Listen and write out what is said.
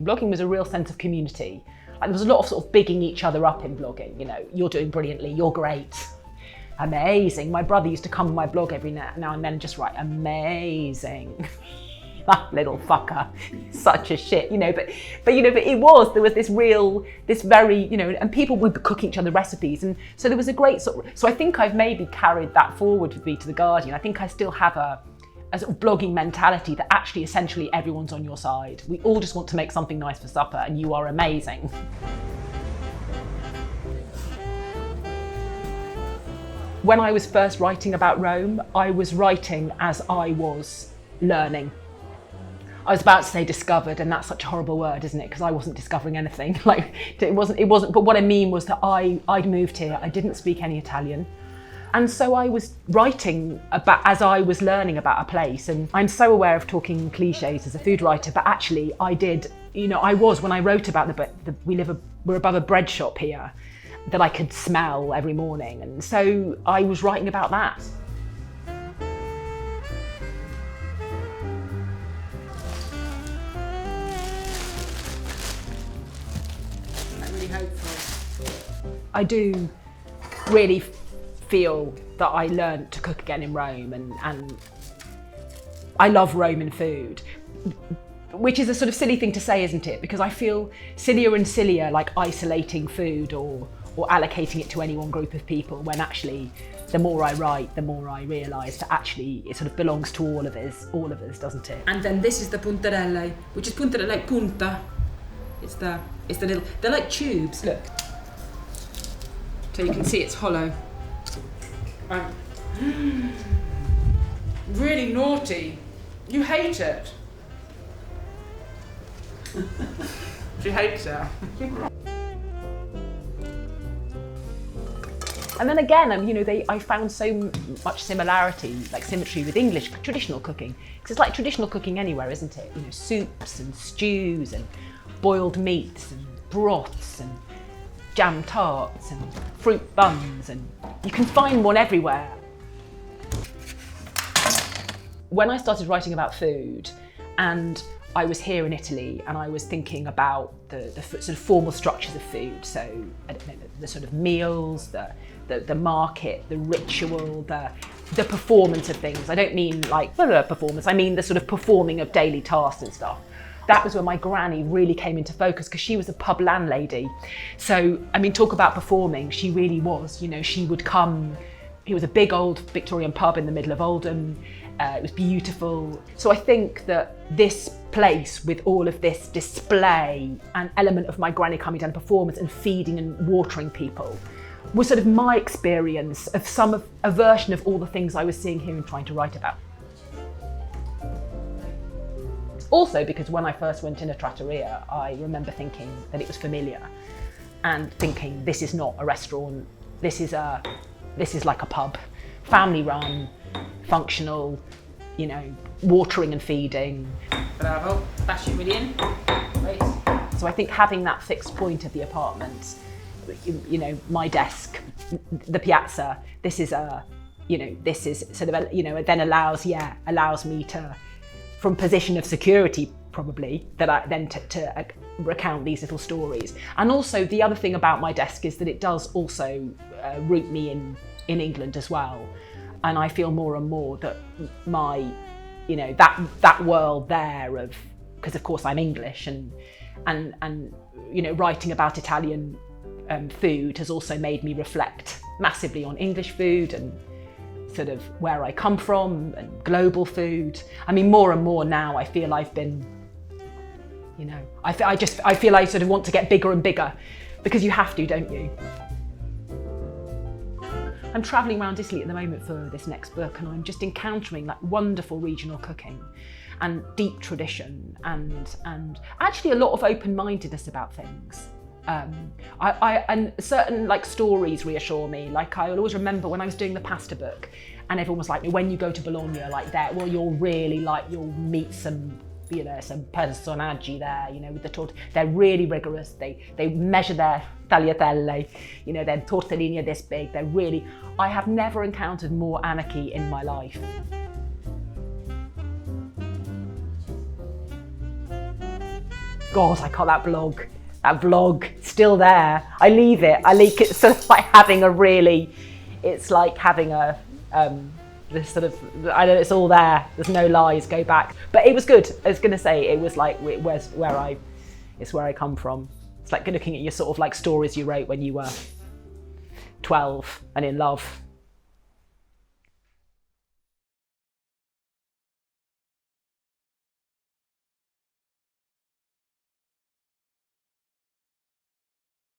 Blogging was a real sense of community. Like, there was a lot of sort of bigging each other up in blogging. You know, you're doing brilliantly, you're great, amazing. My brother used to come on my blog every now and then and just write, amazing. That little fucker, such a shit, you know, but there was this very, you know, and people would cook each other recipes. And so there was a great so I think I've maybe carried that forward with me to The Guardian. I think I still have a sort of blogging mentality that actually essentially everyone's on your side. We all just want to make something nice for supper and you are amazing. When I was first writing about Rome, I was writing as I was learning. I was about to say discovered, and that's such a horrible word, isn't it? Because I wasn't discovering anything. Like, it wasn't, but what I mean was that I'd moved here, I didn't speak any Italian. And so I was writing about, as I was learning about a place. And I'm so aware of talking cliches as a food writer, but actually I did, you know, when I wrote about we're above a bread shop here that I could smell every morning. And so I was writing about that. I do really feel that I learned to cook again in Rome, and I love Roman food, which is a sort of silly thing to say, isn't it? Because I feel sillier and sillier, like isolating food or allocating it to any one group of people, when actually the more I write, the more I realise that actually it sort of belongs to all of us, doesn't it? And then this is the puntarelle, which is puntarelle, like punta. It's the little, they're like tubes, look. So you can see it's hollow. Really naughty. You hate it. She hates it. And then again, you know, I found so much similarity, like symmetry with English traditional cooking. Because it's like traditional cooking anywhere, isn't it? You know, soups and stews and boiled meats and broths and jam tarts and fruit buns, and you can find one everywhere. When I started writing about food, and I was here in Italy, and I was thinking about the sort of formal structures of food, so I don't know, the sort of meals, the market, the ritual, the performance of things. I don't mean like performance, I mean the sort of performing of daily tasks and stuff. That was when my granny really came into focus, because she was a pub landlady. So, I mean, talk about performing, she really was. You know, she would come, it was a big old Victorian pub in the middle of Oldham. It was beautiful. So I think that this place, with all of this display, an element of my granny coming down, performance and feeding and watering people, was sort of my experience of a version of all the things I was seeing here and trying to write about. Also, because when I first went in a trattoria, I remember thinking that it was familiar, and thinking, this is not a restaurant, this is like a pub, family run, functional, you know, watering and feeding. Bravo, bash it really in. Great. So I think having that fixed point of the apartment, you know, my desk, the piazza, this is sort of, you know, it then allows me to, from position of security probably, that I then to recount these little stories. And also the other thing about my desk is that it does also root me in England as well. And I feel more and more that my, you know, that world there of, because of course I'm English, and you know, writing about Italian food has also made me reflect massively on English food and sort of where I come from, and global food. I mean, more and more now I feel I've been, you know, I feel I sort of want to get bigger and bigger, because you have to, don't you? I'm travelling around Italy at the moment for this next book, and I'm just encountering like wonderful regional cooking and deep tradition, and actually a lot of open-mindedness about things. And certain like stories reassure me. Like, I always remember when I was doing the pasta book, and everyone was like, when you go to Bologna, like that, well, you'll meet some, you know, some personaggi there, you know, with the they're really rigorous. They measure their tagliatelle, you know, their tortellini are this big. I have never encountered more anarchy in my life. God, I can't, that vlog, still there. I leave it, it's sort of like having a really, it's like having a, this sort of, I know it's all there, there's no lies, go back. But it was good, I was gonna say, it was like, it's where I come from. It's like looking at your sort of like stories you wrote when you were 12 and in love.